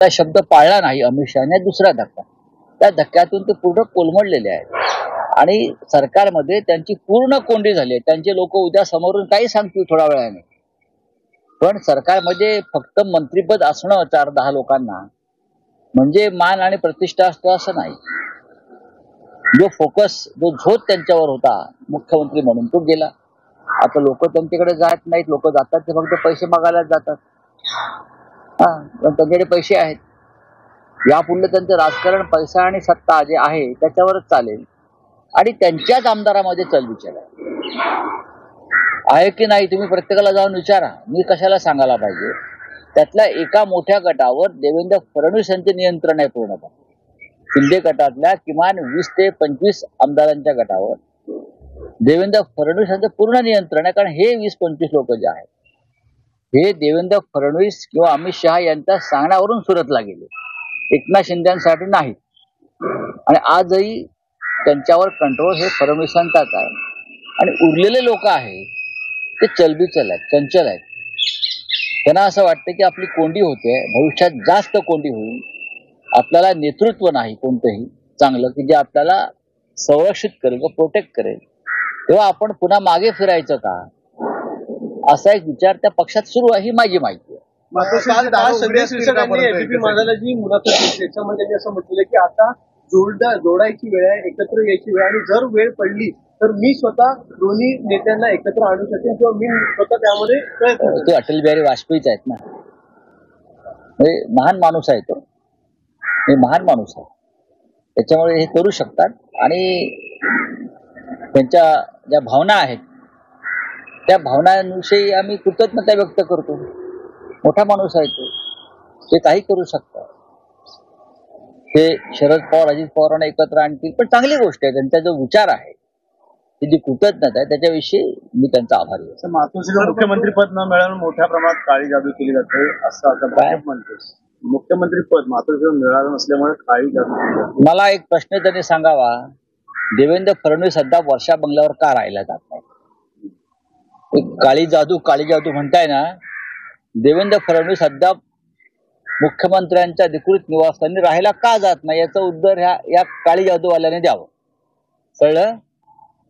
त्यांचा शब्द पाळला नाही अमित शहाने, दुसरा धक्का. त्या धक्क्यातून ते पूर्ण कोलमडलेले आहेत आणि सरकारमध्ये त्यांची पूर्ण कोंडी झाली आहे. त्यांचे लोक उद्या समोरून काही सांगतील थोड्या वेळाने, पण सरकारमध्ये फक्त मंत्रीपद असणं 4-10 लोकांना म्हणजे मान आणि प्रतिष्ठा असतो असं नाही. जो फोकस, जो झोत त्यांच्यावर होता मुख्यमंत्री म्हणून, तो गेला. आता लोक त्यांच्याकडे जात नाहीत, लोक जातात ते फक्त पैसे मागायला जातात. पण त्यांच्याकडे पैसे आहेत. यापुढे त्यांचं राजकारण पैसा आणि सत्ता जे आहे त्याच्यावरच चालेल आणि त्यांच्याच आमदारामध्ये चलबिचल आहे की नाही तुम्ही प्रत्येकाला जाऊन विचारा. मी कशाला सांगायला पाहिजे. त्यातल्या एका मोठ्या गटावर देवेंद्र फडणवीस यांचे नियंत्रण आहे पूर्णतः. शिंदे गटातल्या किमान 20 ते 25 आमदारांच्या गटावर देवेंद्र फडणवीस यांचं पूर्ण नियंत्रण आहे. कारण हे 20-25 लोक जे आहेत हे देवेंद्र फडणवीस किंवा अमित शहा यांच्या सांगण्यावरून सुरतला गेले, एकनाथ शिंदेसाठी नाही. आणि आजही त्यांच्यावर कंट्रोल हे फडणवीसांचाच आहे. आणि उरलेले लोक आहेत ते चलबिचल आहेत, चंचल आहेत. त्यांना असं वाटतं की आपली कोंडी होते, भविष्यात जास्त कोंडी होईल, आपल्याला नेतृत्व नाही कोणतंही चांगलं की जे आपल्याला संरक्षित करेल व प्रोटेक्ट करेल, तेव्हा आपण पुन्हा मागे फिरायचं का, असा एक विचार त्या पक्षात सुरू आहे. ही माझी माहिती आहे. संजय शिरसाटांनी एबीपी माझाला जी मुलाखत दिली त्याच्यामध्ये त्यांनी असं म्हटलेलं की आता जोडायची वेळ आहे, एकत्र यायची वेळ, आणि जर वेळ पडली तर मी स्वतः दोन्ही नेत्यांना एकत्र आणू शकेन किंवा मी स्वतः त्यामध्ये ते अटल बिहारी वाजपेयीच आहेत ना. म्हणजे महान माणूस आहे तो, महान माणूस आहे, त्याच्यामुळे हे करू शकतात. आणि त्यांच्या ज्या भावना आहेत त्या भावनांविषयी आम्ही कृतज्ञता व्यक्त करतो. मोठा माणूस आहे तो, ते काही करू शकतात. ते शरद पवार अजित पवारांना एकत्र आणतील, पण चांगली गोष्ट आहे. त्यांचा जो विचार आहे, ती जी कृतज्ञता आहे, त्याच्याविषयी मी त्यांचा आभारी आहे. मातोश्रीला मुख्यमंत्री पद न मिळालं मोठ्या प्रमाणात काळी जादू केली जाते असं आता भाजप म्हणते. मुख्यमंत्री पद मातोश्रीला मिळालं नसल्यामुळे काळी जादू केली जाते. मला एक प्रश्न त्यांनी सांगावा, देवेंद्र फडणवीस सध्या वर्षा बंगल्यावर का राहिला जात नाही? काळी जादू म्हणताय ना. देवेंद्र फडणवीस सध्या मुख्यमंत्र्यांच्या अधिकृत निवासस्थानी राहायला का जात नाही याचं उत्तर या काळी जादूवाल्याने द्यावं. कळलं?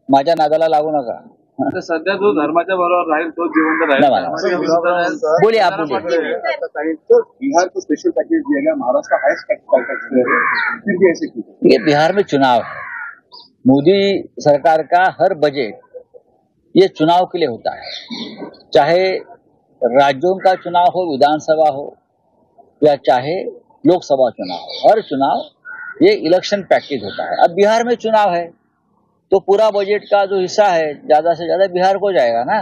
माझ्या नादाला लागू नका. सध्या जो धर्माच्या बरोबर राहील तो जिवंत राहील. बोलिए आप. बिहार को स्पेशल पैकेज दिया गया, महाराष्ट्र हाईएस्ट। ये बिहार में चुनाव है, मोदी सरकार का हर बजट ये चुनाव के लिए होता है, चाहे राज्यों का चुनाव हो, विधानसभा हो या चाहे लोकसभा चुनाव हो, हर चुनाव ये इलेक्शन पैकेज होता है। अब बिहार में चुनाव है तो पूरा बजट का जो हिस्सा है ज्यादा से ज्यादा बिहार को जाएगा ना।